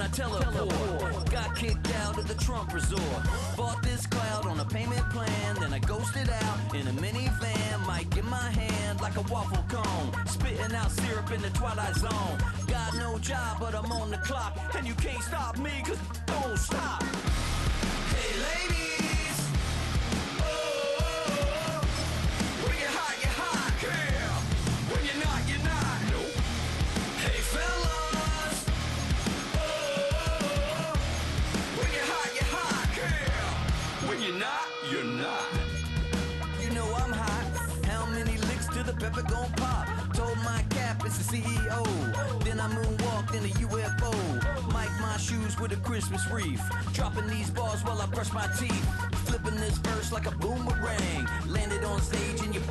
I teleport. Got kicked out of the Trump resort. Bought this cloud on a payment plan, then I ghosted out in a minivan. Mic in my hand like a waffle cone, spitting out syrup in the twilight zone. Got no job, but I'm on the clock, and you can't stop me, cause don't stop. Hey ladies, oh, when you're hot, yeah. When you're not, nope. Hey fellas, oh, when you're hot, yeah. When you're not, you're not. You know I'm hot. How many licks till the pepper gon' pop? Told my cap it's the CEO. Then I moonwalked in a UFO. Mic my shoes with a Christmas wreath. Dropping these bars while I brush my teeth. Flipping this verse like a boomerang. Landed on stage in your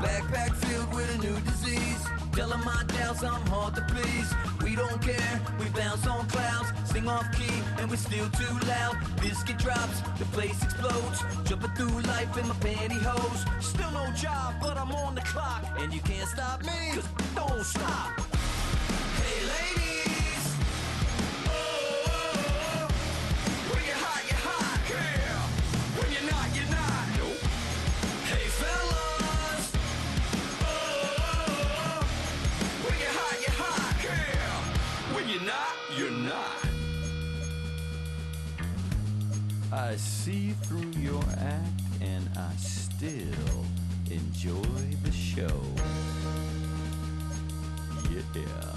backpack filled with a new disease. Telling my doubts I'm hard to please. We don't care, we bounce on clouds. Sing off key and we're still too loud. Biscuit drops, the place explodes. Jumping through life in my pantyhose. Still no job, but I'm on the clock. And you can't stop me, cause don't stop. Hey ladies, oh, when you're hot, yeah. When you're not, nope. Hey fellas, oh, when you're hot, yeah. When you're not, you're not. I see through your act and I still enjoy the show. Yeah.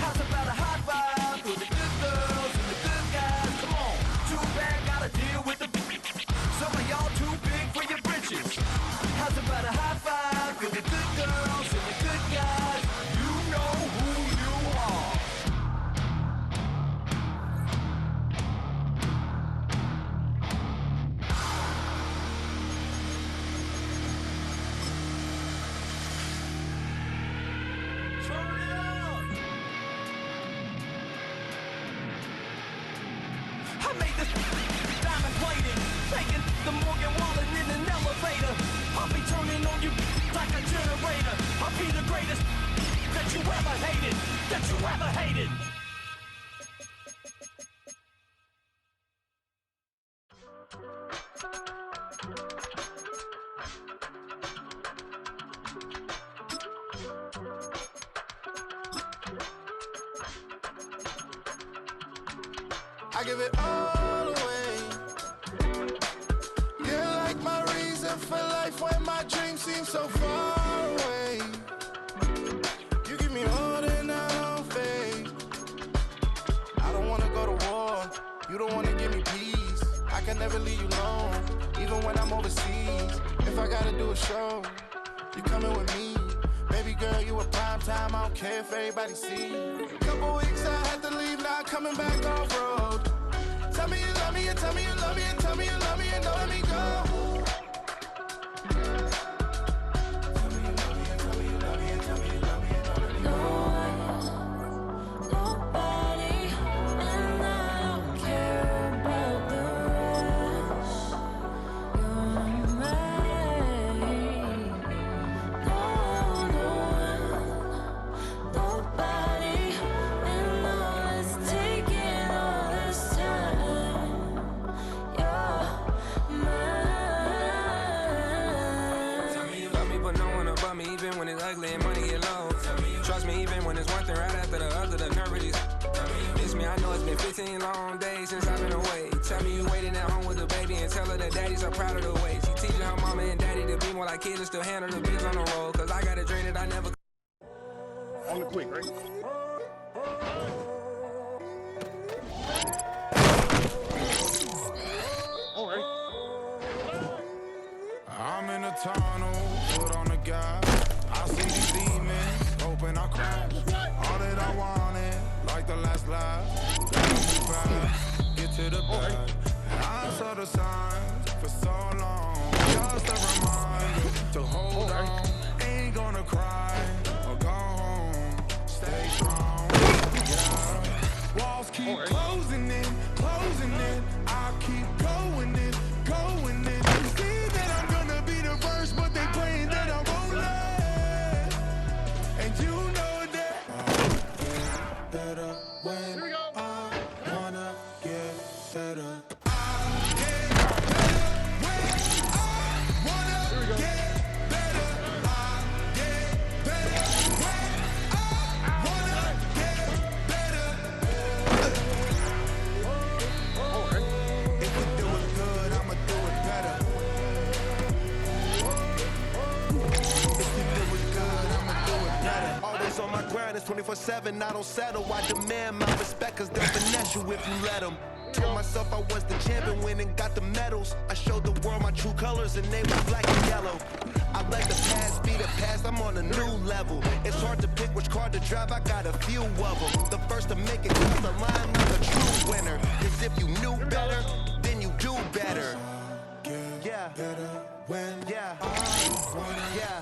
How's about a high five for the good girls and the good guys? Come on, too bad, gotta deal with the. Some of y'all too big for your britches. How's about a high five for the good girls and the good guys? You know who you are. The Morgan Wallen in an elevator. I'll be turning on you like a generator. I'll be the greatest that you ever hated. That you ever hated. I give it all away. For life when my dreams seem so far away. You give me more than I don't fade. I don't wanna go to war. You don't wanna give me peace. I can never leave you alone, even when I'm overseas. If I gotta do a show, you coming with me. Baby girl, you a prime time. I don't care if everybody see. Couple weeks I had to leave, now I'm coming back off road. Tell me you love me, and tell me you love me, and tell me you love me, and don't let me go. Trust me even when it's one thing right after the other, the nerve really miss me. I know it's been 15 long days since I've been away. Tell me you waiting at home with the baby and tell her that daddy's so proud of the way. She teaching her mama and daddy to be more like kids and still handle the biz on the road. Cause I got a dream that I never. On the quick, right? I'm in a tunnel, foot on the gas. I see these demons, hoping I crash. All that I wanted, like the last laugh. Gotta move fast, get to the bed. I saw the signs for so long. Just a reminder to hold on. Ain't gonna cry or go home. Stay strong, yeah. Walls keep closing in, closing in. I keep going in, going in. See that I'm gonna be the first, but they praying that I won't let. And you know that I get better when I wanna get better. On my grind, it's 24/7, I don't settle. I demand my respect, cause they'll finesse you if you let them. Told myself I was the champion, went and got the medals. I showed the world my true colors, and they were black and yellow. I let the past be the past, I'm on a new level. It's hard to pick which car to drive, I got a few of them. The first to make it cross the line like a true winner. Cause if you knew better, then you do better. Yeah, when yeah, yeah.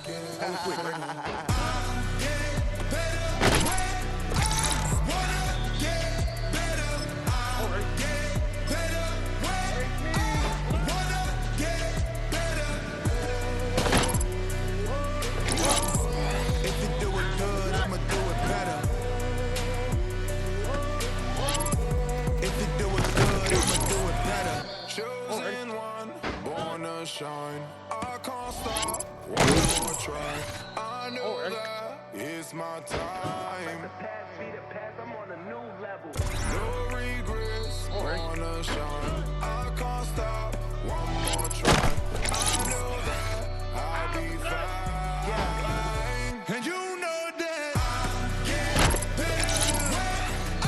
Shine, I can't stop, one more try. I know that it's my time. I'm on a new level. No regrets, wanna shine. I can't stop, one more try. I know that I'll be fine. And you know that I get better when I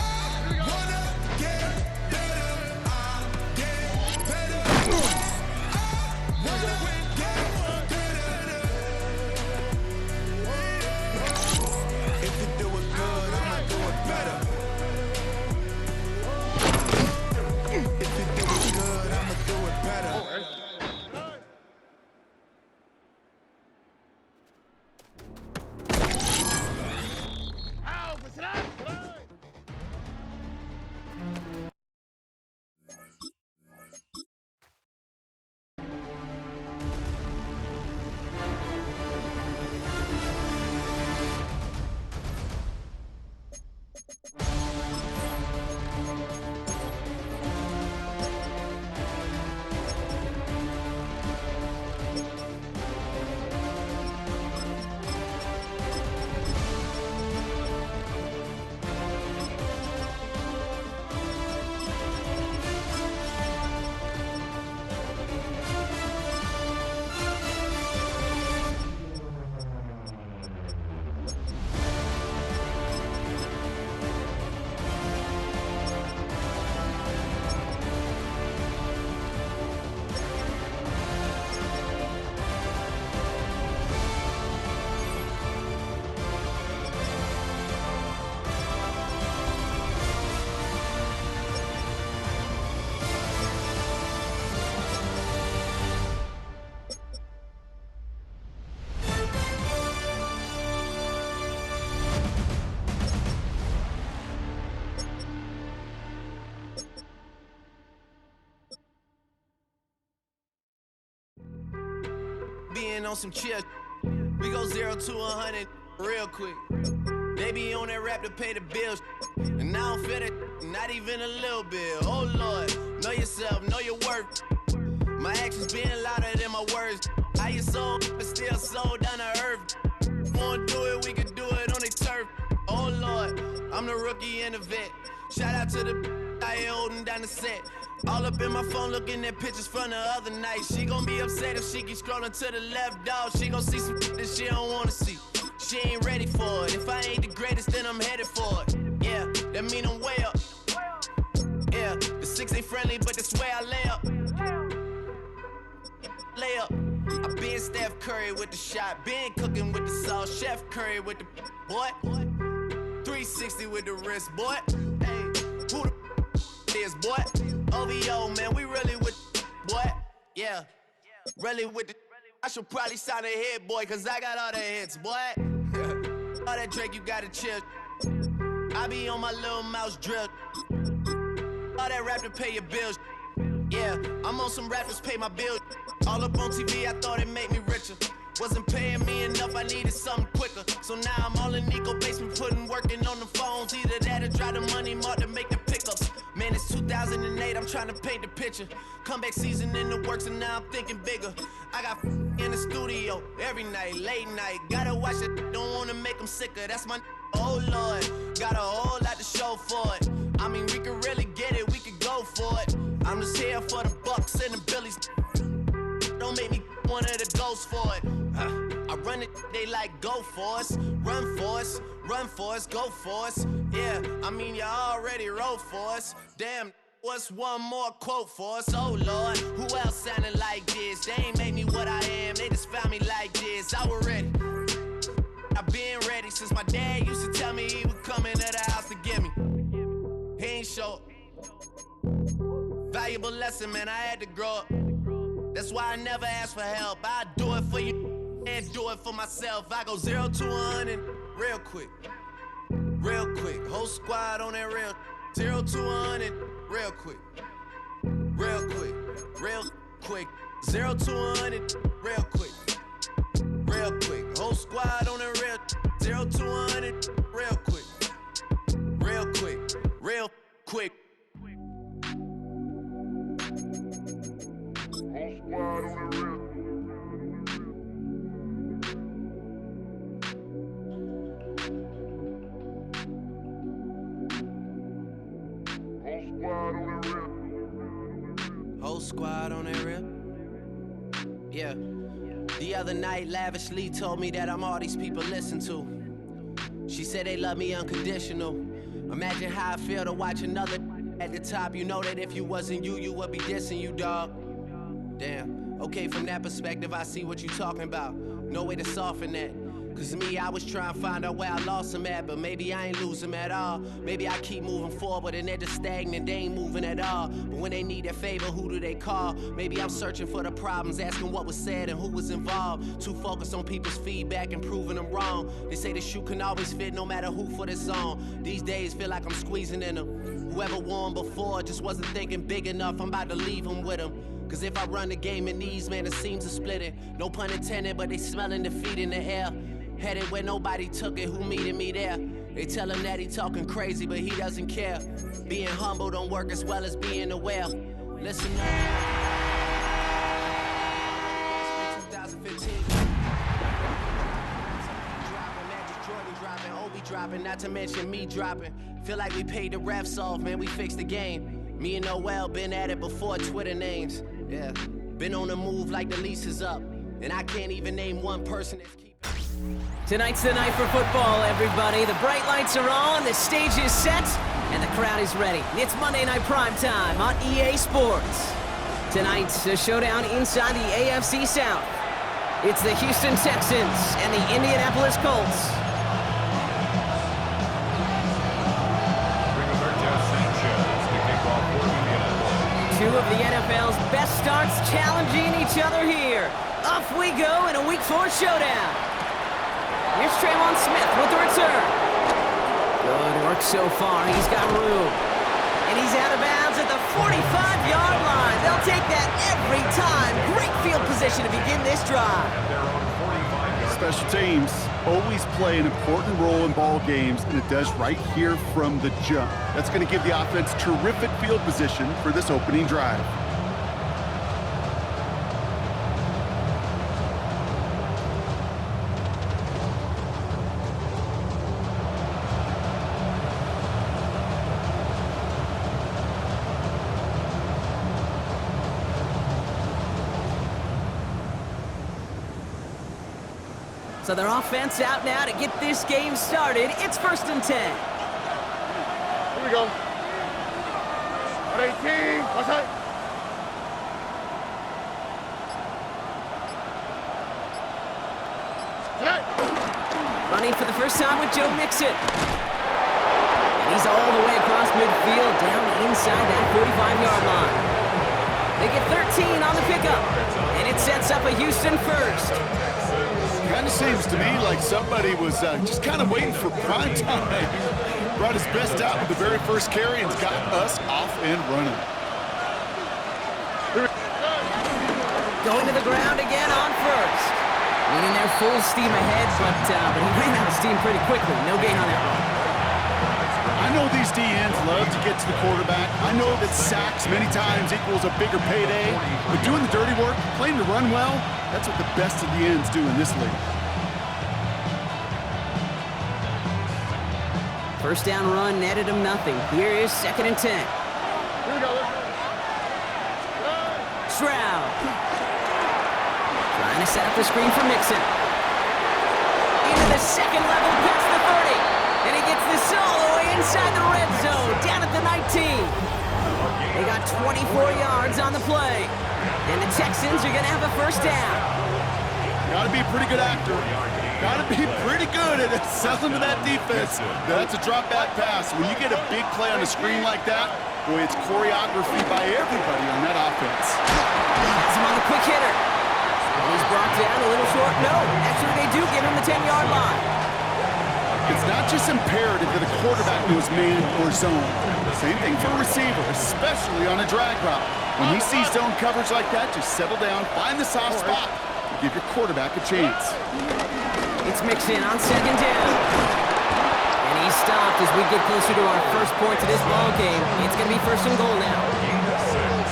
wanna get better. I get better. Being on some chill, we go 0 to 100 real quick. They be on that rap to pay the bills, and I don't feel it, not even a little bit. Oh Lord, know yourself, know your worth. My actions being louder than my words. How you sold, but still sold down to earth. Wanna do it, we can do it on the turf. Oh Lord, I'm the rookie and the vet. Shout out to the I ain't holding down the set. All up in my phone looking at pictures from the other night. She gon' be upset if she keep scrolling to the left, dog. She gon' see some that she don't wanna see. She ain't ready for it. If I ain't the greatest, then I'm headed for it. Yeah, friendly, but this way I lay up. Lay up. I been Steph Curry with the shot, been cooking with the sauce, Chef Curry with the boy. 360 with the wrist, boy. Hey, who the is, boy? OVO, man, we really with boy. Yeah, really with the. I should probably sign a hit, boy, cause I got all the hits, boy. All that Drake, you gotta chill. I be on my little mouse drip. All that rap to pay your bills. Yeah, I'm on some rappers pay my bills. All up on TV, I thought it made me richer. Wasn't paying me enough, I needed something quicker. So now I'm all in Nico basement, working on the phones. Either that or try the money mark to make the pickups. Man, it's 2008, I'm trying to paint the picture. Comeback season in the works and now I'm thinking bigger. I got in the studio every night, late night. Gotta watch it, don't wanna make them sicker. That's my oh Lord, got a whole lot to show for it. I mean, we could really get it, we could go for it. I'm just here for the Bucks and the Billies. Don't make me one of the ghosts for it. I run it, they like go for us, run for us, run for us, go for us. Yeah, I mean you already wrote for us. Damn, what's one more quote for us? Oh Lord, who else sounded like this? They ain't made me what I am, they just found me like this. I was ready. I've been ready since my dad used to tell me he would come into the house to get me. He ain't show up. Valuable lesson, man, I had to grow up. That's why I never ask for help. I do it for you and do it for myself. I go 0 to 100 real quick. Real quick. Whole squad on that real. 0 to 100 real quick. Real quick. Real quick. 0 to 100 real quick. Real quick. Whole squad on that real. 0 to 100 real quick. Real quick. Real quick. Whole squad on that real. Yeah. The other night, lavishly told me that I'm all these people listen to. She said they love me unconditional. Imagine how I feel to watch another at the top. You know that if you wasn't you, you would be dissing you, dog. Damn. Okay, from that perspective, I see what you talking about. No way to soften that. Cause me, I was trying to find out where I lost them at, but maybe I ain't lose them at all. Maybe I keep moving forward and they're just stagnant, they ain't moving at all. But when they need a favor, who do they call? Maybe I'm searching for the problems, asking what was said and who was involved. Too focused on people's feedback and proving them wrong. They say the shoe can always fit no matter who for the song. These days feel like I'm squeezing in them. Whoever won before just wasn't thinking big enough, I'm about to leave them with them. Cause if I run the game in these, man, the seams are splitting. No pun intended, but they smelling defeat in the air. Headed where nobody took it, who meeted me there? They tell him that he talking crazy, but he doesn't care. Being humble don't work as well as being aware. Listen up. 2015. Dropping, Obi dropping, not to mention me dropping. Feel like we paid the refs off, man, we fixed the game. Me and Noel been at it before Twitter names. Yeah, been on the move like the lease is up. And I can't even name one person that's keeping. Tonight's the night for football, everybody. The bright lights are on, the stage is set, and the crowd is ready. It's Monday Night Primetime on EA Sports. Tonight's a showdown inside the AFC South. It's the Houston Texans and the Indianapolis Colts. Two of the NFL's best starts challenging each other here. Off we go in a Week 4 showdown. Here's Trayvon Smith with the return. Good work so far. He's got room. And he's out of bounds at the 45-yard line. They'll take that every time. Great field position to begin this drive. Special teams always play an important role in ball games, and it does right here from the jump. That's going to give the offense terrific field position for this opening drive. So their offense out now to get this game started. It's 1st and 10. Here we go. Running for the first time with Joe Mixon. And he's all the way across midfield, down inside that 45-yard line. They get 13 on the pickup, and it sets up a Houston first. Kind of seems to me like somebody was just kind of waiting for prime time. Brought his best out with the very first carry and got us off and running. Going to the ground again on first. Leading there full steam ahead, but he ran out of steam pretty quickly. No gain on that run. I know these DNs love to get to the quarterback. I know that sacks many times equals a bigger payday. But doing the dirty work, playing to run well, that's what the best of the ends do in this league. First down run netted him nothing. Here is 2nd and 10. Here we go. Stroud. Trying to set up the screen for Mixon. Into the second level, past the 30. And he gets this all the way inside the red zone, down at the 19. They got 24 yards on the play. And the Texans are going to have a first down. Got to be a pretty good actor. Got to be pretty good at selling to that defense. That's a drop back pass. When you get a big play on the screen like that, boy, it's choreography by everybody on that offense. Has him on the quick hitter. And he's brought down a little short. No, actually they do give him the 10-yard line. It's not just imperative that a quarterback knows man or zone. Same thing for a receiver, especially on a drag route. When he sees zone coverage like that, just settle down, find the soft spot, and give your quarterback a chance. It's Mixon on 2nd down. And he's stopped as we get closer to our first point of this ball game. It's going to be 1st and goal now.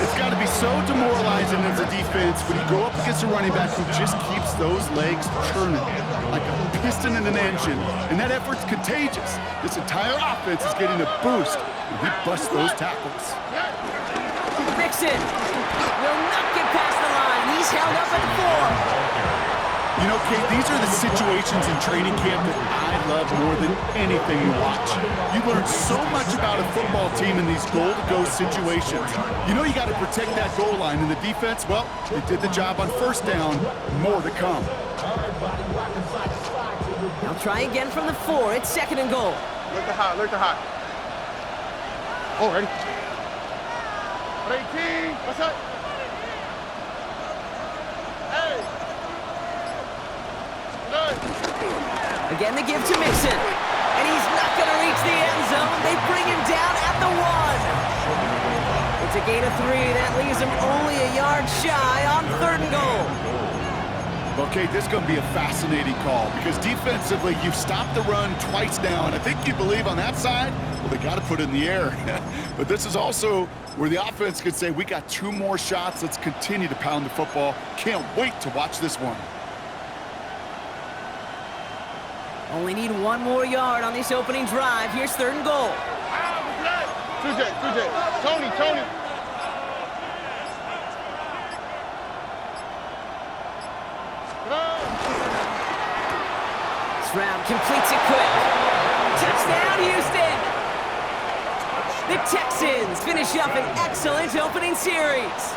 It's got to be so demoralizing as a defense when you go up against a running back who just keeps those legs turning like a piston in an engine. And that effort's contagious. This entire offense is getting a boost when he busts those tackles. Mixon will not get past the line. He's held up at the 4. You know, Kate, these are the situations in training camp that I love more than anything to watch. You learn so much about a football team in these goal-to-go situations. You know you got to protect that goal line, and the defense, well, they did the job on first down. More to come. They'll try again from the 4. It's 2nd and goal. Look the hot, look the hot. Oh, ready? 18, what's up? Hey! Again, the give to Mixon. And he's not going to reach the end zone. They bring him down at the 1. It's a gain of 3. That leaves him only a yard shy on 3rd and goal. Okay, this is going to be a fascinating call because defensively, you've stopped the run twice now, and I think you believe on that side, well, they got to put it in the air. But this is also where the offense could say, we got 2 more shots. Let's continue to pound the football. Can't wait to watch this one. Only need 1 more yard on this opening drive. Here's 3rd and goal. 2J. Tony. Stroud completes it quick. Touchdown, Houston! The Texans finish up an excellent opening series.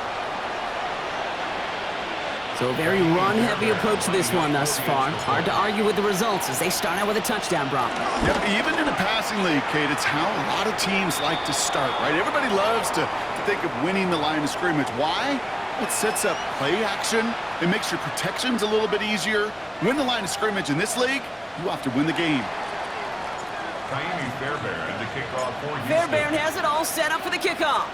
So a very run-heavy approach to this one thus far. Hard to argue with the results as they start out with a touchdown, Brock. Yep, even in a passing league, Kate, it's how a lot of teams like to start, right? Everybody loves to think of winning the line of scrimmage. Why? It sets up play action. It makes your protections a little bit easier. Win the line of scrimmage in this league, you have to win the game. Fairbairn, the kickoff for Houston. Fairbairn has it all set up for the kickoff.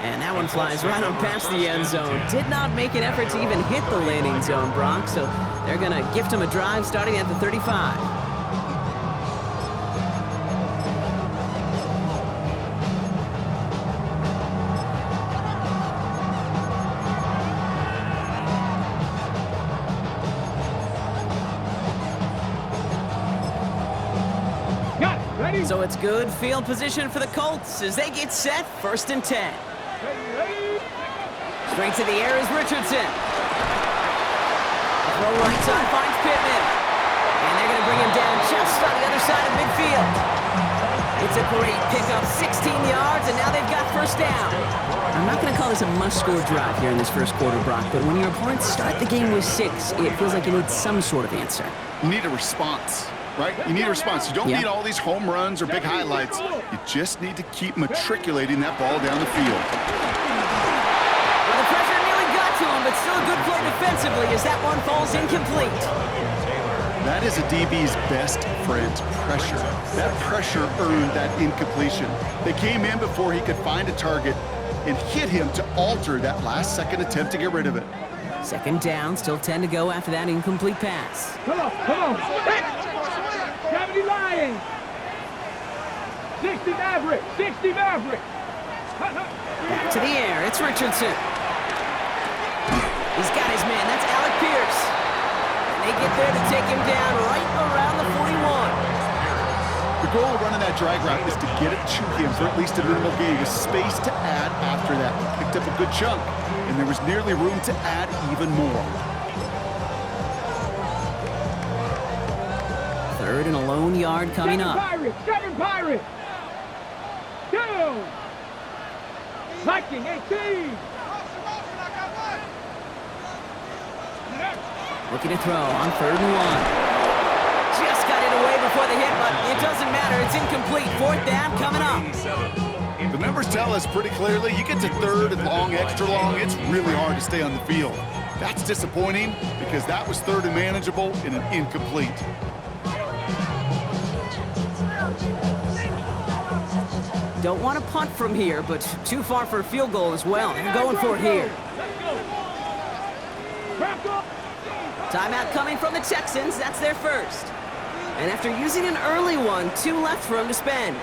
And that one flies right on past the end zone. Did not make an effort to even hit the landing zone, Brock, so they're going to gift him a drive starting at the 35. So it's good field position for the Colts as they get set, 1st and 10. Straight to the air is Richardson. Throw right side finds Pittman. And they're going to bring him down just on the other side of midfield. That's a great pickup, 16 yards, and now they've got first down. I'm not going to call this a must-score drive here in this first quarter, Brock, but when your opponents start the game with 6, it feels like you need some sort of answer. You need a response, right? You need a response. You don't need all these home runs or big highlights. You just need to keep matriculating that ball down the field. Well, the pressure nearly got to him, but still a good play defensively as that one falls incomplete. That is a DB's best friend, pressure. That pressure earned that incompletion. They came in before he could find a target and hit him to alter that last-second attempt to get rid of it. Second down, still 10 to go after that incomplete pass. Come on. 70 Lions. 60 Maverick. Back to the air, it's Richardson. He's got his man, that's Alec Pierce. And they get there to take him down right around the 41. The goal of running that drag route is to get it to him for at least a minimal gain, a space to add after that. He picked up a good chunk, and there was nearly room to add even more. Third and a lone yard coming up. Seven Pirates. 2. Viking 18. Looking to throw on 3rd and 1. Just got it away before the hit, but it doesn't matter. It's incomplete. 4th down coming up. The numbers tell us pretty clearly, you get to 3rd and long, extra long, it's really hard to stay on the field. That's disappointing because that was 3rd and manageable and an incomplete. Don't want to punt from here, but too far for a field goal as well. They're going for it here. Timeout coming from the Texans. That's their first. And after using an early one, 2 left for him to spend.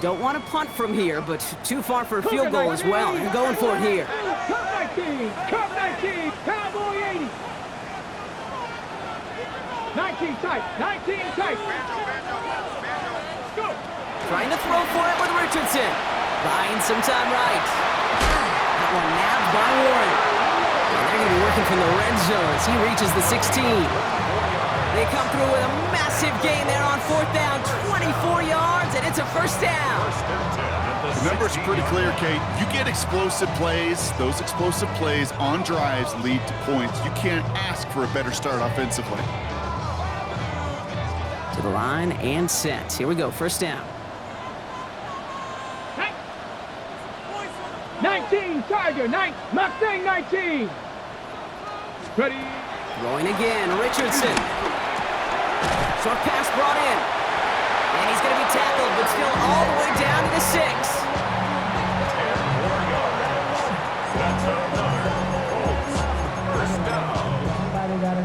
Don't want to punt from here, but too far for a field goal as well. They're going for it here. Cup 19, Cowboy 80. 19 tight. Go. Trying to throw for it with Richardson. Buying some time right. That one nabbed by Warren. And they're going to be working from the red zone as he reaches the 16. They come through with a massive gain there on 4th down, 24 yards, and it's a first down. The numbers are pretty clear, Kate. You get explosive plays. Those explosive plays on drives lead to points. You can't ask for a better start offensively. To the line and set. Here we go, first down. 19, Tiger, Mustang 19. Ready. Throwing again, Richardson. Short pass brought in. And he's going to be tackled, but still all the way down to the 6. 10 more yards. That's another. Colts. First down.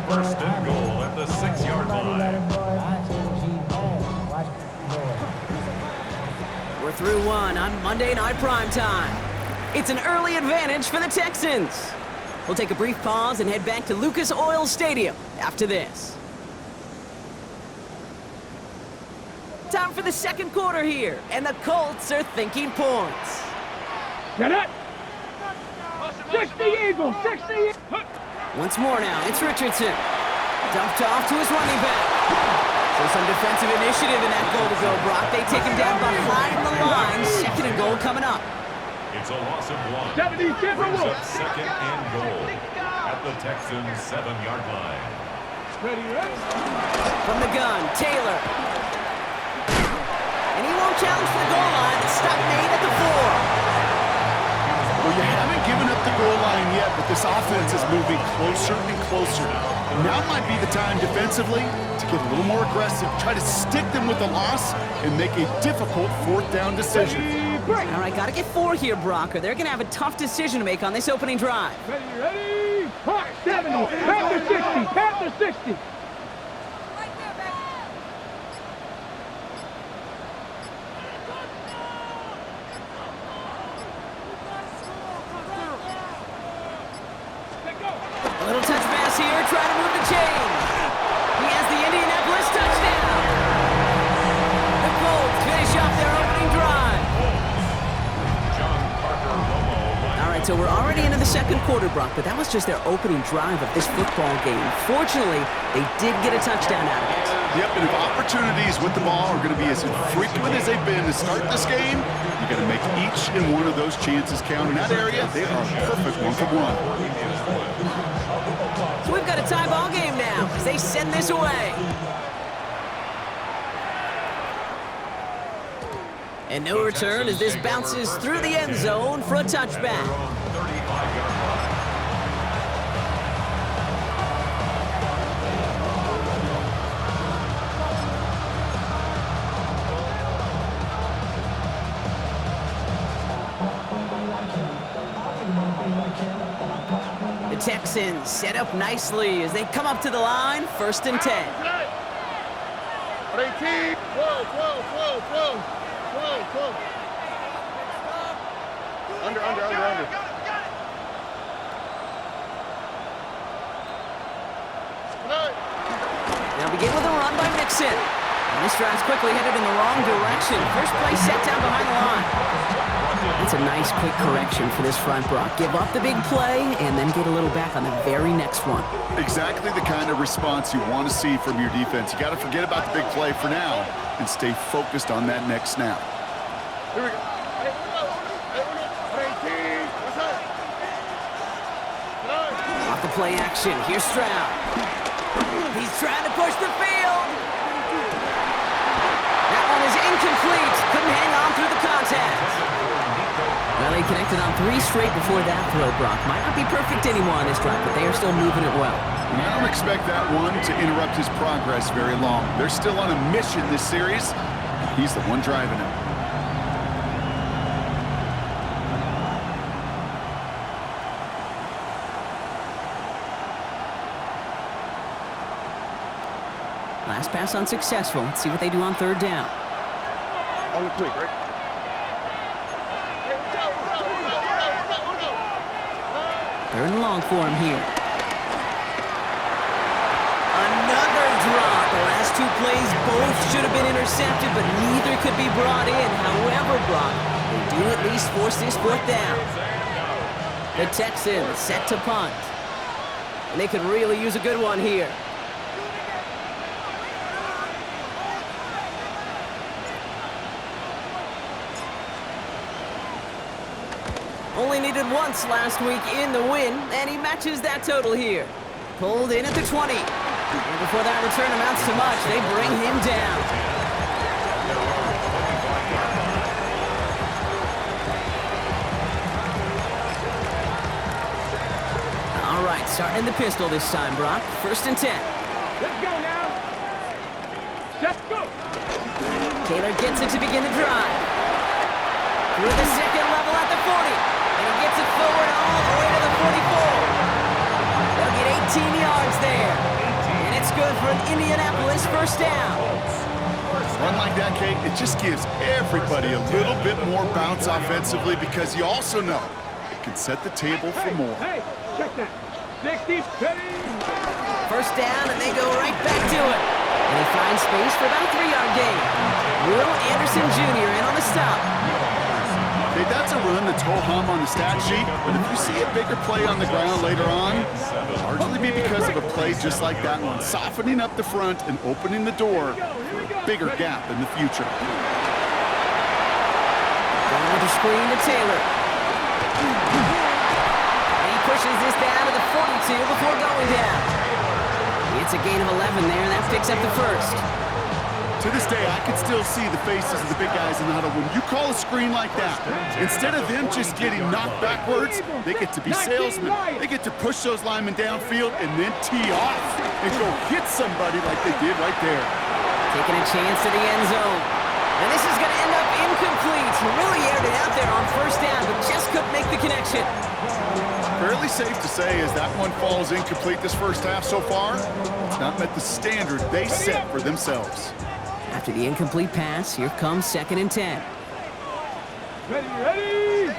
1st and goal at the 6-yard line. We're through one on Monday Night Primetime. It's an early advantage for the Texans. We'll take a brief pause and head back to Lucas Oil Stadium after this. Time for the second quarter here, and the Colts are thinking points. Get it! 60 Eagles, 60! Once more now, it's Richardson. Dumped off to his running back. So some defensive initiative in that goal to go, Brock. They take him down behind the line. 2nd and goal coming up. It's a loss of 1. 70 Brings up 2nd and goal at the Texans' 7-yard line. Ready. From the gun, Taylor. And he won't challenge for the goal line. The stop made at the 4. Well, you haven't given up the goal line yet, but this offense is moving closer and closer. Now might be the time defensively to get a little more aggressive, try to stick them with the loss, and make a difficult 4th down decision. All right, got to get 4 here, Brock, or they're going to have a tough decision to make on this opening drive. Ready. Hawk 70, Panther 60. A little touch pass here, trying to move the chains. So we're already into the second quarter, Brock, but that was just their opening drive of this football game. Fortunately, they did get a touchdown out of it. Yep, and if opportunities with the ball are going to be as infrequent as they've been to start this game, you got to make each and one of those chances count. In that area, they are perfect 1-for-1. So we've got a tie ball game now as they send this away. And no return as this bounces through the end zone for a touchback. The Texans set up nicely as they come up to the line, 1st and 10. 18, 12. Under. Now begin with a run by Mixon. And this drive's quickly headed in the wrong direction. First play set down behind the line. That's a nice quick correction for this front, Brock. Give up the big play and then get a little back on the very next one. Exactly the kind of response you want to see from your defense. You got to forget about the big play for now and stay focused on that next snap. Here we go. Off the play action, here's Stroud. He's trying to push the field. That one is incomplete. Couldn't hang on through the contact. Well, they connected on 3 straight before that throw, Brock. Might not be perfect anymore on this drive, but they are still moving it well. And I don't expect that one to interrupt his progress very long. They're still on a mission this series. He's the one driving it. Last pass unsuccessful. Let's see what they do on 3rd down. On the quick, right? Third and long for him here. Another drop. The last 2 plays both should have been intercepted, but neither could be brought in. However, Brock, they do at least force this 4th down. The Texans set to punt. And they could really use a good one here. Only needed once last week in the win, and he matches that total here. Pulled in at the 20. And before that return amounts to much, they bring him down. All right, starting in the pistol this time, Brock. 1st and 10. Let's go now. Let's go. Taylor gets it to begin the drive. Through the second level at the 40. And he gets it forward all the way to the 44. They'll get 18 yards there. And it's good for an Indianapolis 1st down. Run like that, Kate, it just gives everybody a little bit more bounce offensively because you also know it can set the table for more. Hey, check that. 60, 30. 1st down, and they go right back to it. And they find space for about a 3-yard gain. Will Anderson Jr. in on the stop. Hey, that's a run that's ho-hum on the stat sheet, but if you see a bigger play on the ground later on, it'll largely be because of a play just like that one, softening up the front and opening the door for a bigger gap in the future. Going with the screen to Taylor. And he pushes this down to the 42 before going down. It's a gain of 11 there, and that picks up the 1st. To this day, I can still see the faces of the big guys in the huddle. When you call a screen like that, instead of them just getting knocked backwards, they get to be salesmen. They get to push those linemen downfield and then tee off and go hit somebody like they did right there. Taking a chance to the end zone. And this is going to end up incomplete. He really aired it out there on 1st down, but just couldn't make the connection. Fairly safe to say as that one falls incomplete this 1st half so far, it's not met the standard they set for themselves. After the incomplete pass, here comes 2nd and 10. Ready.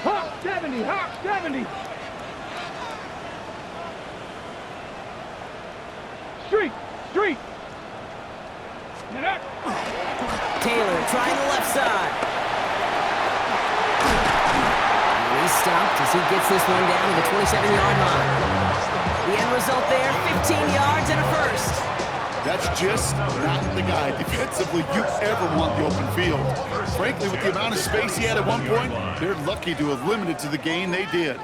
Hawk 70, Hawk 70. Street. Get up. Taylor trying the left side. And He's stopped as he gets this one down to the 27-yard line. The end result there, 15 yards and a first. That's just not the guy defensively you ever want the open field. Frankly, with the amount of space he had at one point, they're lucky to have limited to the gain they did.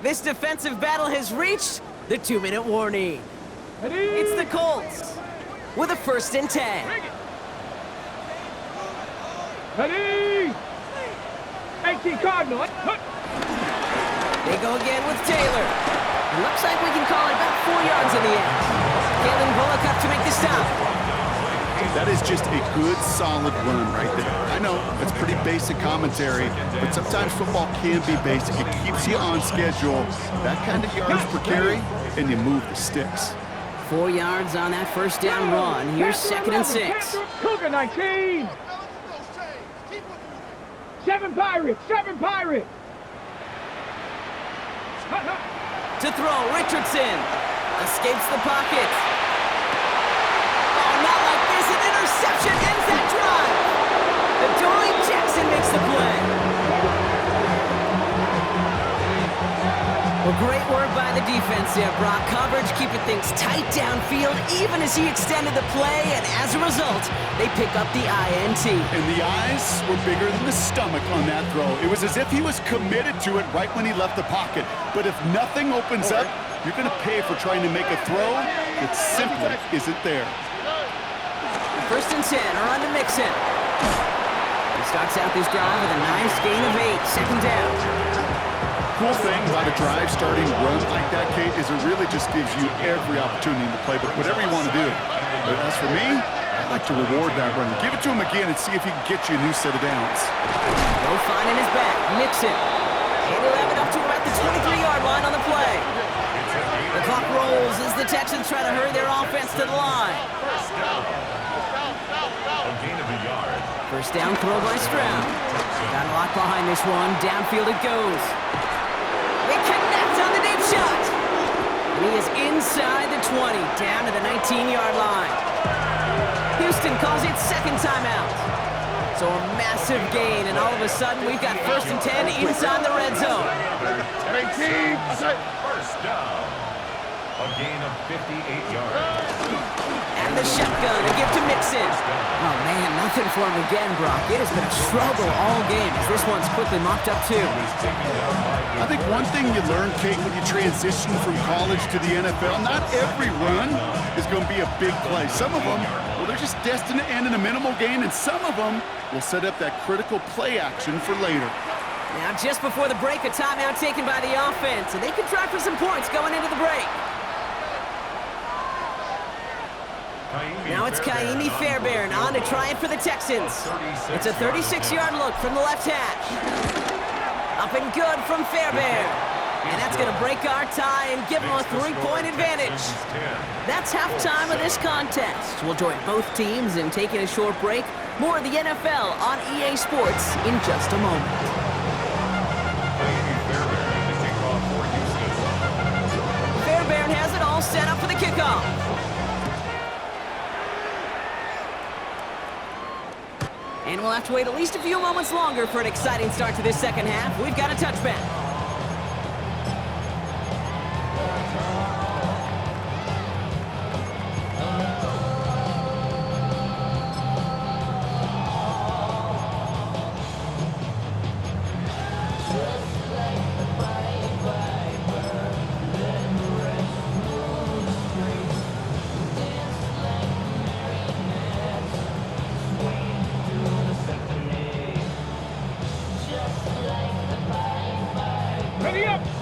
This defensive battle has reached the 2-minute warning. It's the Colts with a 1st and 10. Ready! 18 Cardinal. They go again with Taylor. It looks like we can call it about 4 yards in the end. Kalen Bullock up to make the stop. That is just a good, solid run right there. I know, it's pretty basic commentary, but sometimes football can be basic. It keeps you on schedule. That kind of yards per carry, and you move the sticks. 4 yards on that 1st down run. Here's 2nd and 6. Cougar 19. 7 Pirates. 7 Pirates. To throw, Richardson escapes the pocket. Oh, not like this. An interception ends that drive. Adoree Jackson makes the play. Well, great work by the defense there, Brock. Coverage keeping things tight downfield, even as he extended the play, and as a result, they pick up the INT. And the eyes were bigger than the stomach on that throw. It was as if he was committed to it right when he left the pocket. But if nothing opens up, you're going to pay for trying to make a throw that simply isn't there. 1st and 10, around to Mixon. He starts out this drive with a nice gain of 8, 2nd down. Cool thing about a drive starting run like that, Kate, is it really just gives you every opportunity in the playbook, whatever you want to do. But as for me, I like to reward that run. Give it to him again and see if he can get you a new set of downs. No finding his back. Mixon. And he'll have it up to about the 23-yard line on the play. The clock rolls as the Texans try to hurry their offense to the line. A gain of a yard. 1st down throw by Stroud. Got a lot behind this one. Downfield it goes. They connect on the deep shot. And he is inside the 20, down to the 19-yard line. Houston calls it 2nd timeout. So a massive gain, and all of a sudden we've got 1st and 10 inside the red zone. 1st down. A gain of 58 yards. And the shotgun to give to Mixon. Oh man, nothing for him again, Brock. It has been a struggle all game as this one's quickly mopped up too. I think one thing you learn, Kate, when you transition from college to the NFL, not every run is going to be a big play. Some of them, well, they're just destined to end in a minimal gain, and some of them will set up that critical play action for later. Now, just before the break, a timeout taken by the offense, and they can try for some points going into the break. Now it's Kaimi Fairbairn on to try it for the Texans. It's a 36-yard look from the left hash. Up and good from Fairbairn. And that's going to break our tie and give them a 3-point advantage. That's halftime of this contest. We'll join both teams in taking a short break. More of the NFL on EA Sports in just a moment. Fairbairn has it all set up for the kickoff. And we'll have to wait at least a few moments longer for an exciting start to this 2nd half. We've got a touchback.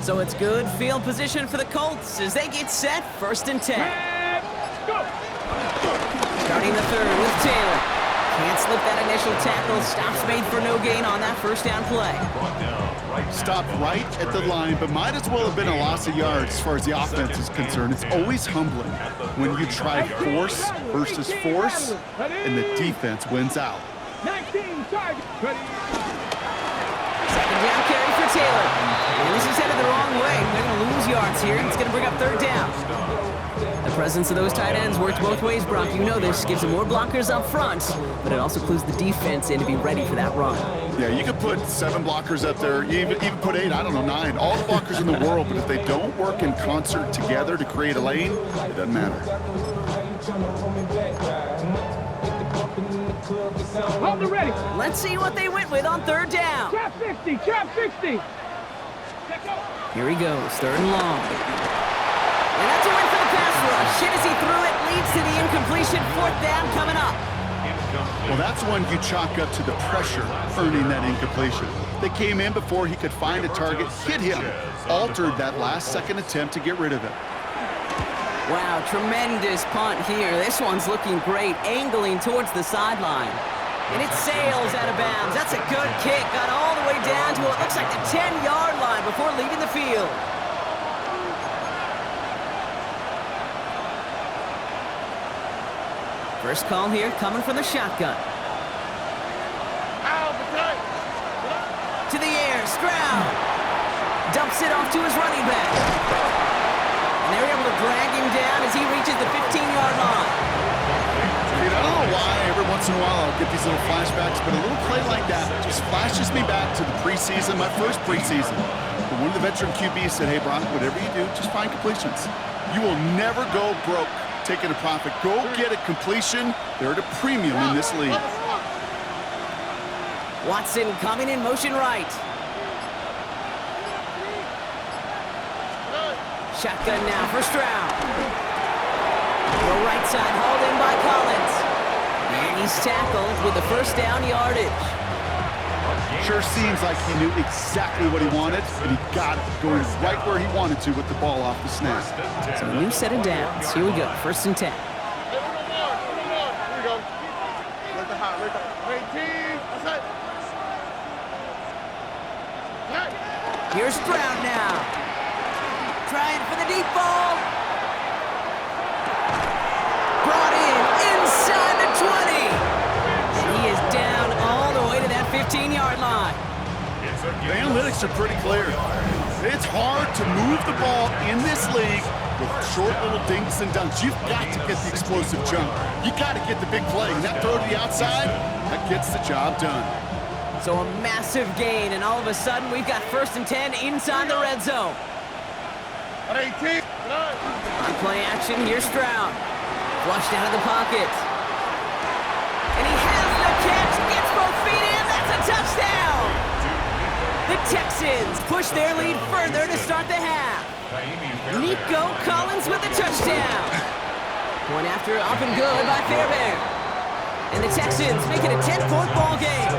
So it's good field position for the Colts as they get set, 1st and 10. Starting the 3rd with Taylor. Can't slip that initial tackle. Stops made for no gain on that 1st down play. Stopped right at the line, but might as well have been a loss of yards as far as the offense is concerned. It's always humbling when you try force versus force, and the defense wins out. 19 target. 2nd down carry for Taylor. And this is headed the wrong way. They're going to lose yards here. It's going to bring up 3rd down. The presence of those tight ends works both ways, Brock. You know this. Gives them more blockers up front, but it also clues the defense in to be ready for that run. Yeah, you could put 7 blockers up there, even put 8, I don't know, 9, all the blockers in the world, but if they don't work in concert together to create a lane, it doesn't matter. Hold it ready. Let's see what they went with on third down. Trap 60, trap 60. Here he goes, third and long. And that's a win for the pass rush. Hit as he threw it, leads to the incompletion. Fourth down coming up. Well, that's one you chalk up to the pressure earning that incompletion. They came in before he could find a target, hit him, altered that last-second attempt to get rid of it. Wow, tremendous punt here. This one's looking great, angling towards the sideline. And it sails out of bounds. That's a good kick. Got all the way down to what looks like the 10-yard line before leaving the field. First call here coming from the shotgun. To the air, Stroud. Dumps it off to his running back. And they're able to drag him down as he reaches the 15-yard line. Dude, I don't know why every once in a while I'll get these little flashbacks, but a little play like that just flashes me back to the preseason, my first preseason. But one of the veteran QBs said, hey, Brock, whatever you do, just find completions. You will never go broke taking a profit. Go get a completion. They're at a premium in this league. Watson coming in motion right. Shotgun now for Stroud. The right side hauled in by Collins. And he's tackled with the first down yardage. Sure seems like he knew exactly what he wanted, and he got it going right where he wanted to with the ball off the snap. So a new set of downs. Here we go, 1st and 10. Here's Stroud now. Trying for the deep ball. Brought in inside the 20. And he is down all the way to that 15-yard line. The analytics are pretty clear. It's hard to move the ball in this league with short little dinks and dunks. You've got to get the explosive jump. You got to get the big play. And that throw to the outside, that gets the job done. So a massive gain, and all of a sudden we've got 1st and 10 inside the red zone. On play action, here's Stroud. Flushed out of the pocket. And he has the catch, gets both feet in, that's a touchdown! The Texans push their lead further to start the half. Nico Collins with the touchdown. Point after up and good by Fairbairn. And the Texans make it a 10-point ball game.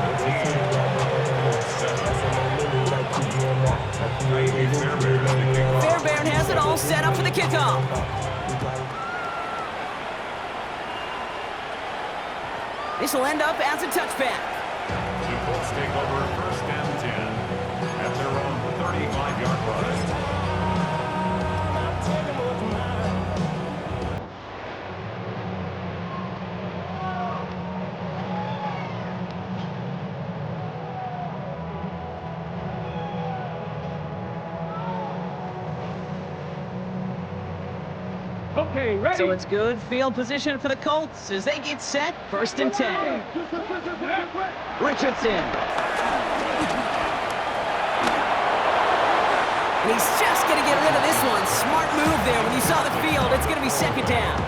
Fairbairn has it all set up for the kickoff. This will end up as a touchback. The Colts take over 1st and 10 at their own 35-yard line. Okay, ready. So it's good field position for the Colts as they get set. 1st and 10. Richardson. And he's just going to get rid of this one. Smart move there when you saw the field. It's going to be 2nd down.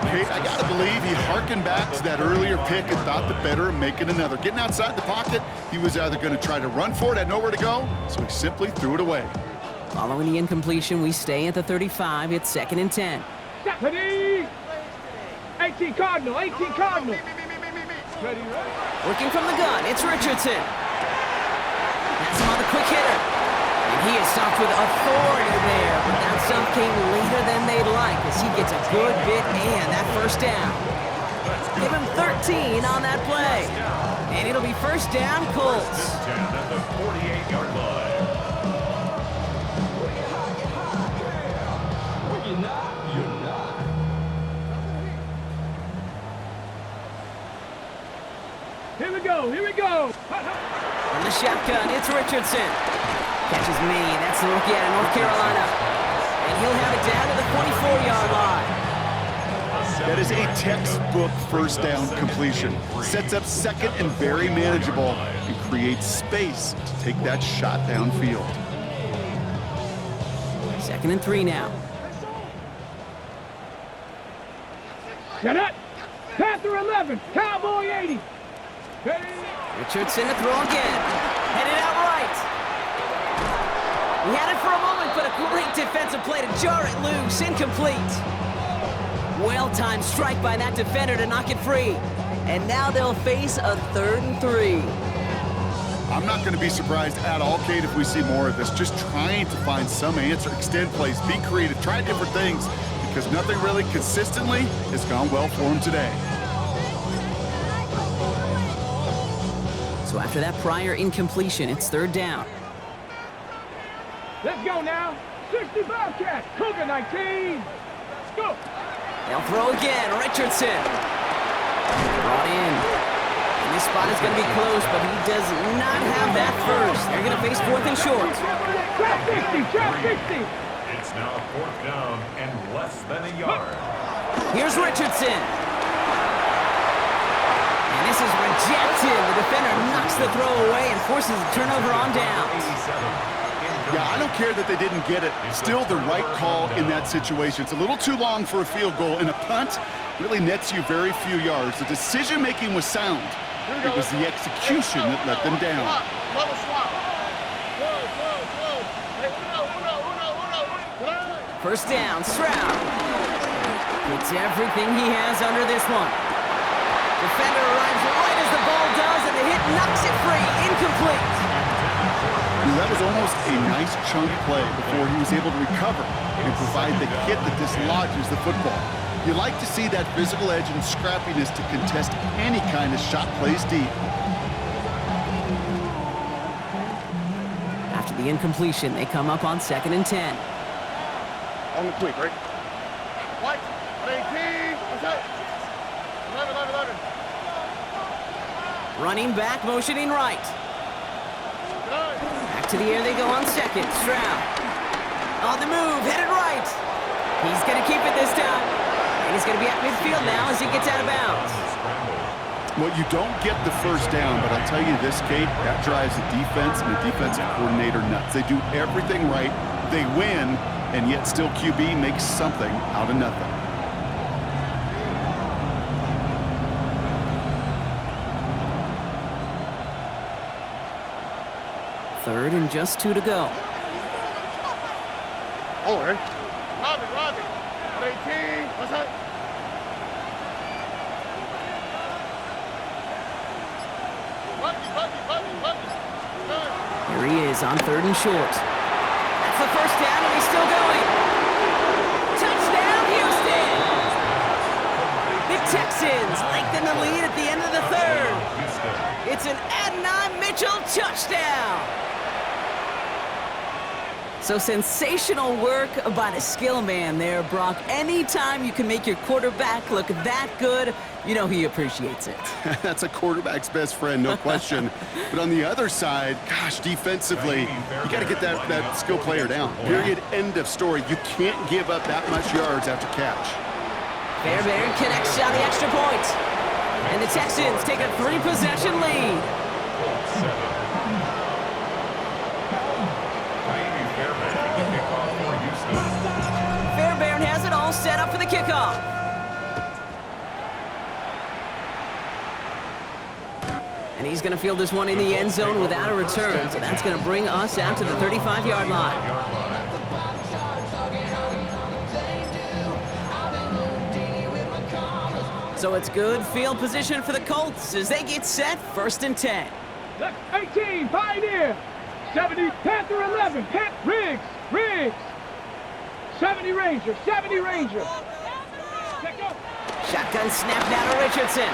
Hey, I got to believe he harkened back to that earlier pick and thought the better of making another. Getting outside the pocket, he was either going to try to run for it, had nowhere to go, so he simply threw it away. Following the incompletion, we stay at the 35. It's 2nd and 10. 18 Cardinal, 18 Cardinal. Ready, ready. Working from the gun, it's Richardson. That's him on the quick hitter. And he is stopped with authority there, but that stuff came later than they'd like as he gets a good bit and that 1st down. Give him 13 on that play. And it'll be 1st down, Colts. At the 48-yard line. Here we go, here we go. From the shotgun, it's Richardson. Catches me, that's the rookie out of North Carolina. And he'll have it down to the 24-yard line. That is is a textbook first down completion. Sets up second and very manageable and creates space to take that shot downfield. 2nd and 3 now. Set up. Panther 11. Cowboy 80. Richardson to throw again. Headed out right. He had it for a moment, but a great defensive play to jar it loose. Incomplete. Well-timed strike by that defender to knock it free. And now they'll face a 3rd and 3. I'm not going to be surprised at all, Kate, if we see more of this. Just trying to find some answer, extend plays, be creative, try different things, because nothing really consistently has gone well for him today. So after that prior incompletion, it's 3rd down. Let's go now. 60 Bobcats. Cougar 19. Let's go. They'll throw again. Richardson. Brought in. And this spot is going to be close, but he does not have that first. They're going to face 4th and short. Trap 60. Trap 60. It's now 4th down and less than a yard. Here's Richardson. And this is rejected. The defender knocks the throw away and forces a turnover on downs. Yeah, I don't care that they didn't get it. Still the right call in that situation. It's a little too long for a field goal, and a punt really nets you very few yards. The decision-making was sound. It was the execution that let them down. First down, Stroud. Puts everything he has under this one. Defender arrives right as the ball does, and the hit knocks it free. Incomplete. That was almost a nice chunk play before he was able to recover and provide the hit that dislodges the football. You like to see that physical edge and scrappiness to contest any kind of shot plays deep. After the incompletion, they come up on 2nd and 10. On the quick, right? What? 18. What's up? 11. Running back, motioning right. Back to the air they go on 2nd. Stroud. On the move, headed right. He's going to keep it this time. And he's going to be at midfield now as he gets out of bounds. Well, you don't get the first down, but I'll tell you this, Kate, that drives the defense and the defensive coordinator nuts. They do everything right. They win, and yet still QB makes something out of nothing. Third and just 2 to go. Oh, hey. Robbie. 18. What's up? Here he is on 3rd and short. That's the first down, and he's still going. Touchdown, Houston! The Texans lengthen the lead at the end of the 3rd. It's an Adonai Mitchell touchdown. So sensational work by the skill man there, Brock. Anytime you can make your quarterback look that good, you know he appreciates it. That's a quarterback's best friend, no question. But on the other side, gosh, defensively, you got to get that skill player down. Period, end of story. You can't give up that much yards after catch. Fairbairn connects on the extra point. And the Texans take a 3-possession lead. Fairbairn has it all set up for the kickoff. And he's going to field this one in the end zone without a return. So that's going to bring us out to the 35-yard line. So it's good field position for the Colts as they get set 1st and 10. Left 18, Pioneer. 70, Panther 11, Riggs. 70 Ranger. Shotgun snap now to Richardson.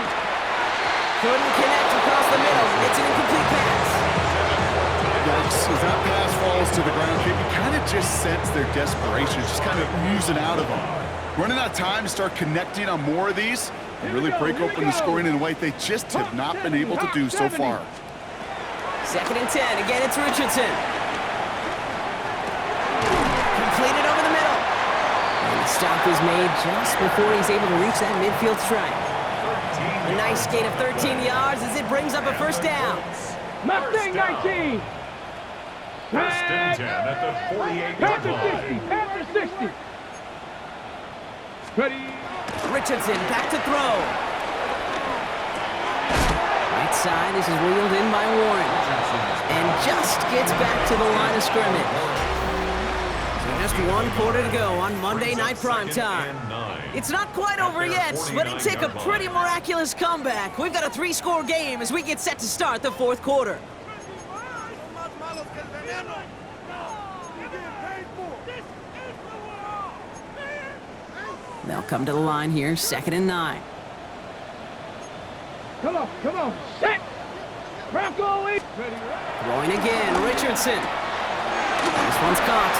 Couldn't connect across the middle. It's an incomplete pass. Yikes, as that pass falls to the ground, you kind of just sense their desperation, just kind of oozing out of them. Running out of time to start connecting on more of these and really break open the scoring in a way they just have not been able to do so far. 2nd and 10. Again, it's Richardson. Completed over the middle. And he stopped stop is made just before he's able to reach that midfield stripe. A nice gain of 13 yards as it brings up a first down. Mustang 19. First and 10 at the 48-yard line. Panther 60. Ready. Richardson back to throw. Right side, this is wheeled in by Warren. And just gets back to the line of scrimmage. So just one quarter to go on Monday Night Primetime. It's not quite over yet, but it took a pretty miraculous comeback. We've got a 3-score game as we get set to start the fourth quarter. They'll come to the line here, 2nd and 9. Come on, set. Bronco 8. Throwing again, Richardson. This one's caught.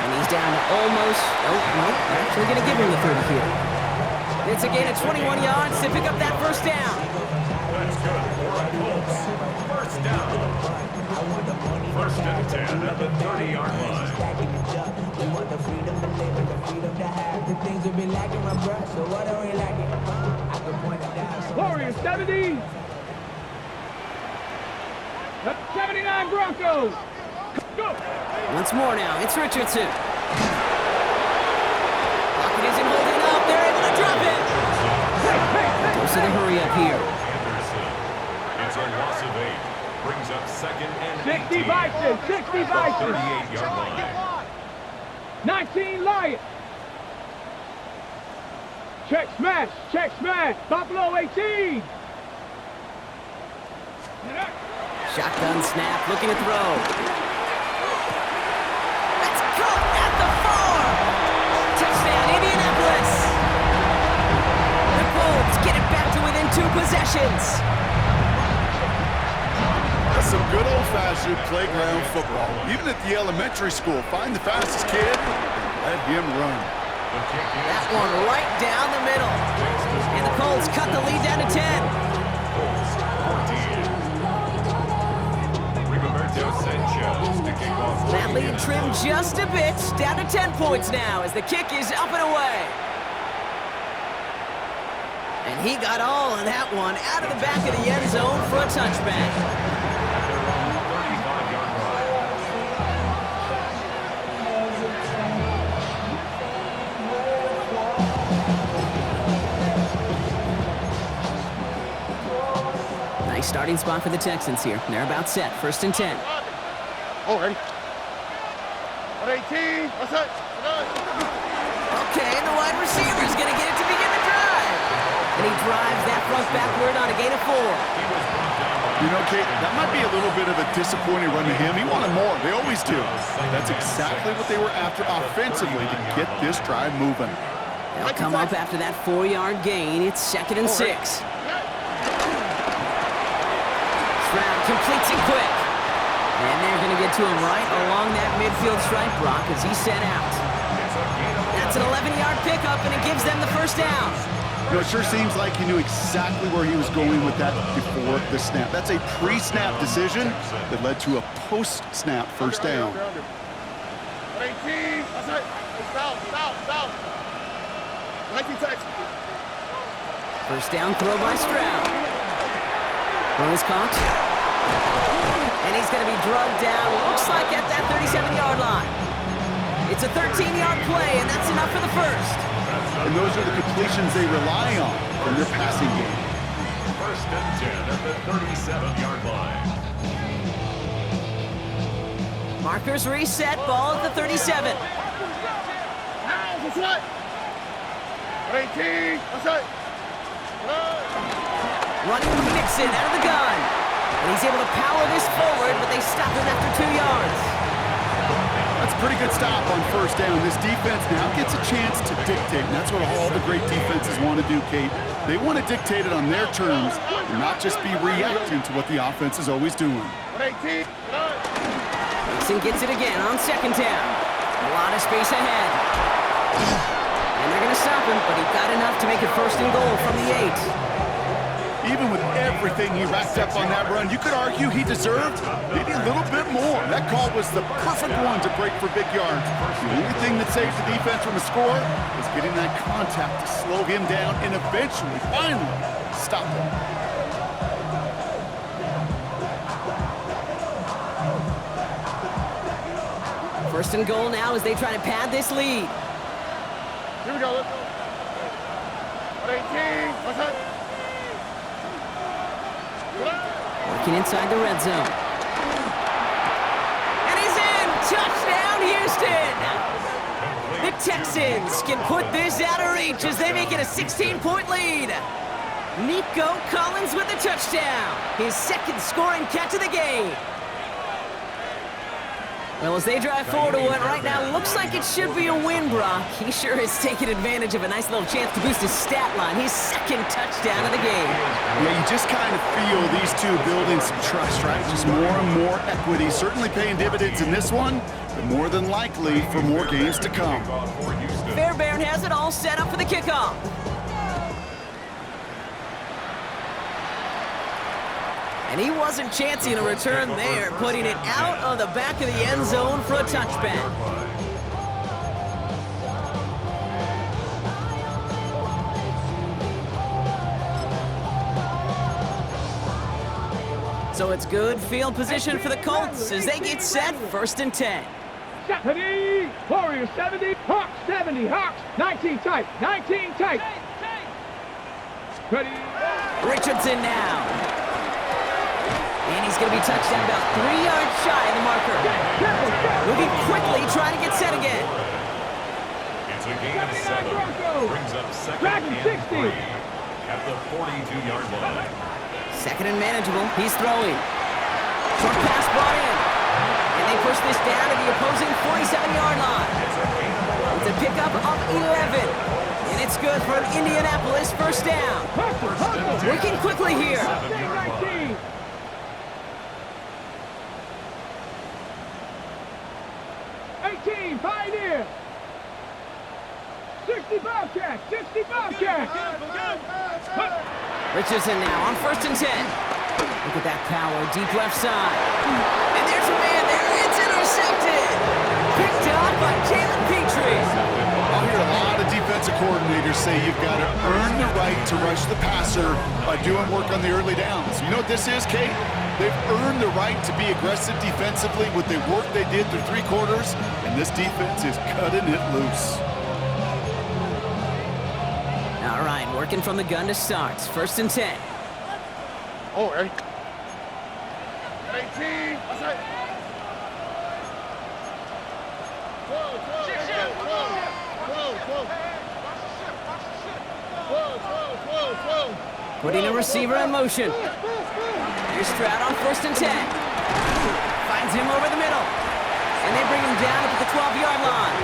And he's down to almost, they're actually going to give him the 30 here. It's a gain of 21 yards to pick up that first down. That's good for the Colts. First down. First and 10 at the 30-yard line. Warriors 70. 79 Broncos. Go. Once more now, it's Richardson. Pocket isn't holding up. They're able to drop it. Goes to the hurry up here. Anderson. It's a loss of 8. Brings up 2nd and 60 18. Bison, 60 Bison. 38-yard line. 19 Lions. Check smash. Buffalo 18. Shotgun snap, looking to throw. That's caught at the 4. Touchdown, Indianapolis. The Colts get it back to within 2 possessions. That's some good old-fashioned playground football. Even at the elementary school, find the fastest kid and let him run. That one right down the middle. And the Colts cut the lead down to 10. Colts 14. Rigoberto Sanchez to kick off. That lead trimmed just a bit, down to 10 points now as the kick is up and away. And he got all of that one out of the back of the end zone for a touchback. Nice starting spot for the Texans here. They're about set. 1st and 10. Oh, ready. 18. What's up? Okay, the wide receiver's going to get it to begin the drive. And he drives that front backward on a gain of 4. You know, Kate, that might be a little bit of a disappointing run to him. He wanted more. They always do. That's exactly what they were after offensively to get this drive moving. They'll come up after that 4-yard gain. It's 2nd and 6. Stroud completes it quick. And they're going to get to him right along that midfield stripe, Brock, as he's set out. That's an 11-yard pickup, and it gives them the first down. You know, it sure seems like he knew exactly where he was going with that before the snap. That's a pre-snap decision that led to a post-snap first down. 18. That's it. South. 19 Texans. First down throw by Stroud. Throw is caught. And he's going to be drugged down, looks like at that 37-yard line. It's a 13-yard play, and that's enough for the first. And those are the completions they rely on from their passing game. First and 10 at the 37-yard line. Markers reset, ball at the 37. What's that? 18. What's that? Running with Mixon out of the gun. And he's able to power this forward, but they stop him after 2 yards. That's a pretty good stop on first down. This defense now gets a chance to dictate, and that's what all the great defenses want to do, Kate. They want to dictate it on their terms and not just be reacting to what the offense is always doing. 18. Mixon gets it again on 2nd down. A lot of space ahead. And they're going to stop him, but he got enough to make it 1st and goal from the 8. even with everything he racked up on that run, you could argue he deserved maybe a little bit more. That call was the perfect one to break for big yards. The only thing that saves the defense from a score is getting that contact to slow him down and eventually, finally, stop him. First and goal now as they try to pad this lead. Here we go. Let's go. 18. What's that? Working inside the red zone. And he's in! Touchdown, Houston! The Texans can put this out of reach as they make it a 16-point lead. Nico Collins with the touchdown. His second scoring catch of the game. Well, as they drive forward to what right now looks like it should be a win, Brock, he sure is taking advantage of a nice little chance to boost his stat line. His second touchdown of the game. Yeah, you just kind of feel these two building some trust, right? Just more and more equity. Certainly paying dividends in this one, but more than likely for more games to come. Fairbairn has it all set up for the kickoff. And he wasn't chancing a return there, putting it out of the back of the end zone for a touchback. So it's good field position for the Colts as they get set, 1st and 10. 70, Warriors 70, Hawks 70, Hawks 19 tight, 19 tight. Ready. Richardson now. And he's going to be touched down about 3 yards shy of the marker. Moving quickly, trying to get set again. It's a gain of 7. Brings up second and 3 at the 42-yard line. Second and manageable. He's throwing. Short pass brought in. And they push this down to the opposing 47-yard line. It's a pickup of 11. And it's good for an Indianapolis first down. Working quickly here. 18, Pioneer. 60 Bobcat, 60 Bobcat. Richardson now on 1st and 10. Look at that power, deep left side. And there's a man there, it's intercepted. Picked up by Jalen Petrie. I'll hear a lot of defensive coordinators say you've got to earn the right to rush the passer by doing work on the early downs. You know what this is, Kate? They've earned the right to be aggressive defensively with the work they did through 3 quarters, and this defense is cutting it loose. All right, working from the gun to start. 1st and 10. Oh, 18. What's that? 12. Putting a receiver in motion. Here's Stroud on 1st and 10. Finds him over the middle. And they bring him down at the 12-yard line.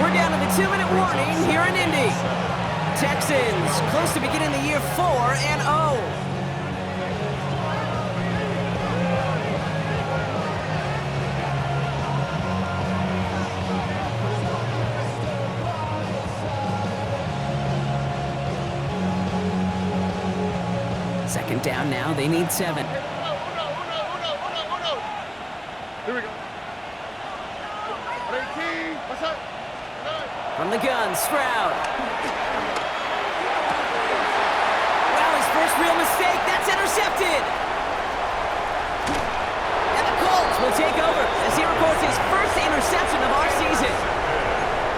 We're down to the 2-minute warning here in Indy. Texans close to beginning the year 4-0. Second down now, they need 7. Here we go. 18. What's that? From the gun, Stroud. Well, his first real mistake, that's intercepted. And the Colts will take over as he records his first interception of our season.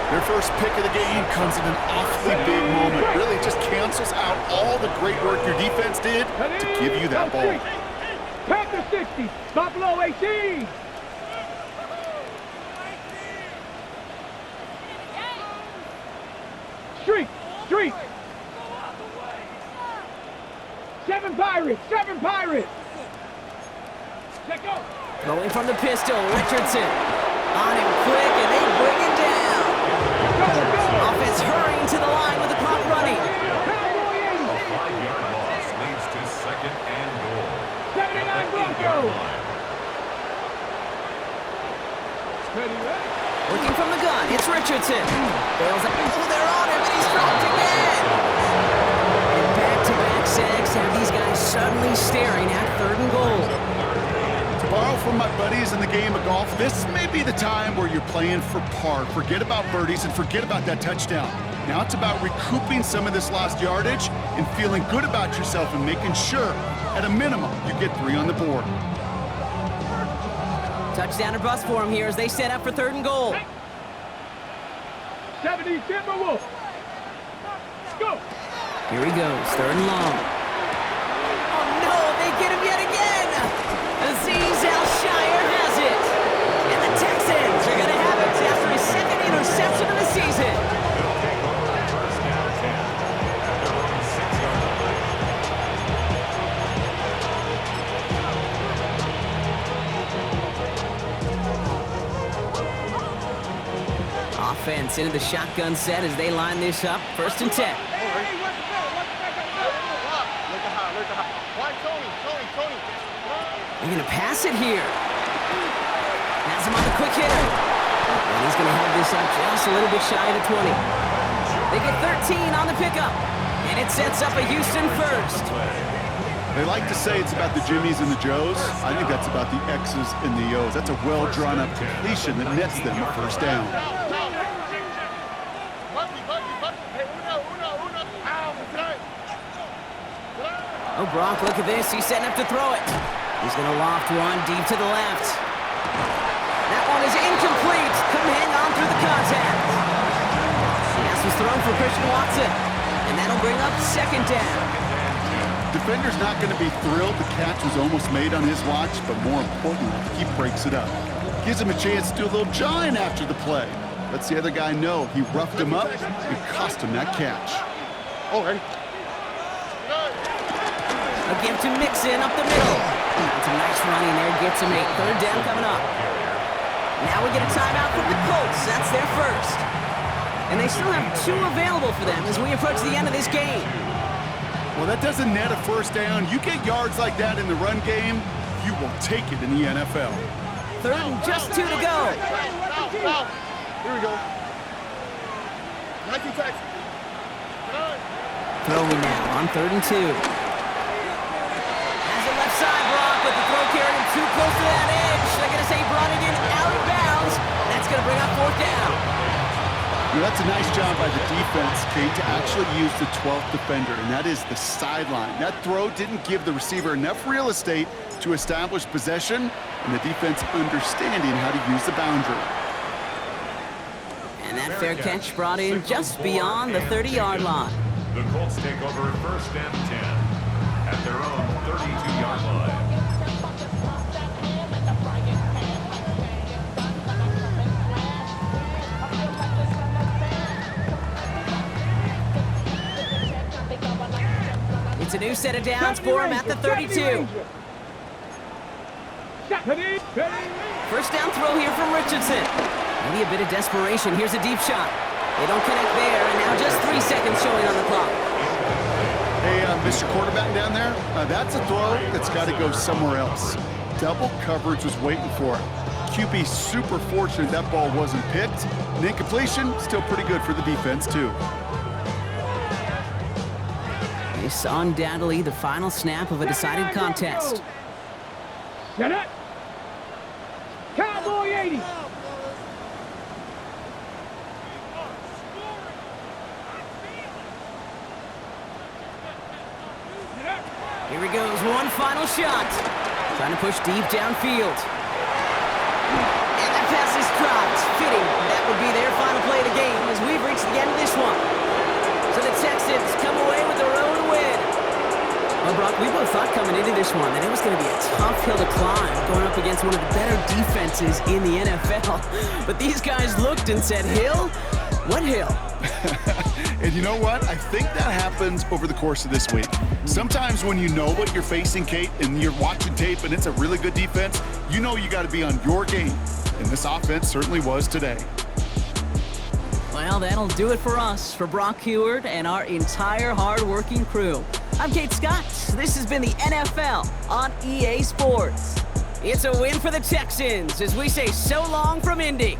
Their first pick of the game comes in an awfully big moment. Really just cancels out all the great work your defense did to give you that ball. Panther 60, Buffalo 18. Street. 7 Pirates. Check out. Going from the pistol, Richardson. On him quick, and they bring him down. Offense hurrying to the line with the clock running. A 5-yard loss leads to second and goal. 79 Broncos. Working from the gun, it's Richardson. Bails out. Oh, they're on him, and he's dropped again. just have these guys suddenly staring at 3rd and goal. To borrow from my buddies in the game of golf, this may be the time where you're playing for par. Forget about birdies and forget about that touchdown. Now it's about recouping some of this lost yardage and feeling good about yourself and making sure, at a minimum, you get 3 on the board. Touchdown or bust for him here as they set up for 3rd and goal. 70 Timberwolves. Go. Here he goes, 3rd and long. Oh no, they get him yet again! Azeez Al-Shire has it! And the Texans are gonna have it after his 2nd interception of the season! First down 10 at their own 6-yard line. Offense into the shotgun set as they line this up. 1st and 10. They're going to pass it here. Has him on the quick hitter. And he's going to have this up just a little bit shy of the 20. They get 13 on the pickup. And it sets up a Houston first. They like to say it's about the Jimmies and the Joes. I think that's about the X's and the O's. That's a well-drawn-up completion that nets them a 1st down. Oh, Brock, look at this. He's setting up to throw it. He's going to loft one deep to the left. That one is incomplete. Couldn't hang on through the contact. Pass was thrown for Christian Watson. And that'll bring up 2nd down. Defender's not going to be thrilled the catch was almost made on his watch, but more importantly, he breaks it up. Gives him a chance to do a little jawing after the play. Lets the other guy know he roughed him up and cost him that catch. A gift to Mixon up the middle. It's a nice running there. Gets him 8. 3rd down coming up. Now we get a timeout from the Colts. That's their first. And they still have 2 available for them as we approach the end of this game. Well, that doesn't net a 1st down. You get yards like that in the run game, you will take it in the NFL. 3rd and just 2 to go. Here we go. Throwing now on 3rd and 2. Has a left side block, but the throw carried him too close to that edge. They're going to say brought it in out of bounds. That's going to bring up 4th down. You know, that's a nice job by the defense, Kate, to actually use the 12th defender, and that is the sideline. That throw didn't give the receiver enough real estate to establish possession, and the defense understanding how to use the boundary. And that fair catch brought in just beyond the 30-yard line. The Colts take over 1st and 10 at their own 32-yard line. It's a new set of downs for him at the 32. 1st down throw here from Richardson. Maybe a bit of desperation. Here's a deep shot. They don't connect there, and now just 3 seconds showing on the clock. Hey, Mr. Quarterback down there, that's a throw that's got to go somewhere else. Double coverage was waiting for it. QB super fortunate that ball wasn't picked. And incompletion, still pretty good for the defense, too. It's undoubtedly the final snap of a decided contest. Set it. Cowboy 80. Here he goes, one final shot. Trying to push deep downfield. And the pass is dropped. Fitting, that would be their final play of the game as we've reached the end of this one. So the Texans come away with their own win. Well, Brock, we both thought coming into this one that it was going to be a tough hill to climb going up against one of the better defenses in the NFL. But these guys looked and said, Hill? What hill? And you know what? I think that happens over the course of this week. Sometimes when you know what you're facing, Kate, and you're watching tape and it's a really good defense, you know you got to be on your game. And this offense certainly was today. Well, that'll do it for us, for Brock Heward and our entire hard-working crew. I'm Kate Scott. This has been the NFL on EA Sports. It's a win for the Texans as we say so long from Indy.